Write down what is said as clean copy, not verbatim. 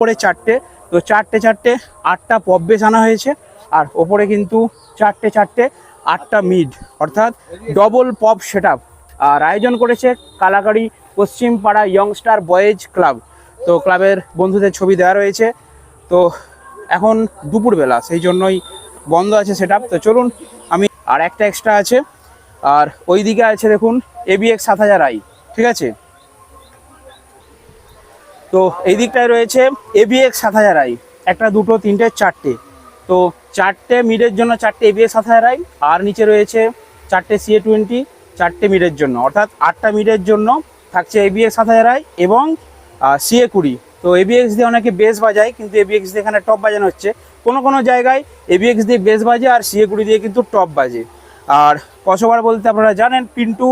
করে চারটে, তো চারটে চারটে 8টা পপ বেস আনা হয়েছে। আর ওপরে কিন্তু চারটে চারটে 8টা মিড, অর্থাৎ ডবল পপ সেট আপ। আর আয়োজন করেছে কালাকাড়ি পশ্চিমপাড়া ইয়ংস্টার বয়েজ ক্লাব। তো ক্লাবের বন্ধুদের ছবি দেওয়া রয়েছে। তো এখন দুপুরবেলা, সেই জন্যই বন্ধ আছে সেট আপ। তো চলুন, আমি আর একটা এক্সট্রা আছে। আর ওই দিকে আছে দেখুন ABX 7000i, ঠিক আছে। তো এই দিকটায় রয়েছে ABX 7000i, একটা দুটো তিনটে চারটে। তো চারটে মিডের জন্য চারটে ABX 7000i, আর নিচে রয়েছে চারটে CA20 চারটে মিডের জন্য, অর্থাৎ 8টা মিডের জন্য থাকছে ABX 7000i এবং CA20। তো ABX দিয়ে অনেকে বেস বাজায়, কিন্তু ABX দিয়ে এখানে টপ বাজানো হচ্ছে। কোনো কোনো জায়গায় ABX দিয়ে বেস বাজে আর CA20 দিয়ে কিন্তু টপ বাজে। আর কসবার বলতে আপনারা জানেন পিন্টু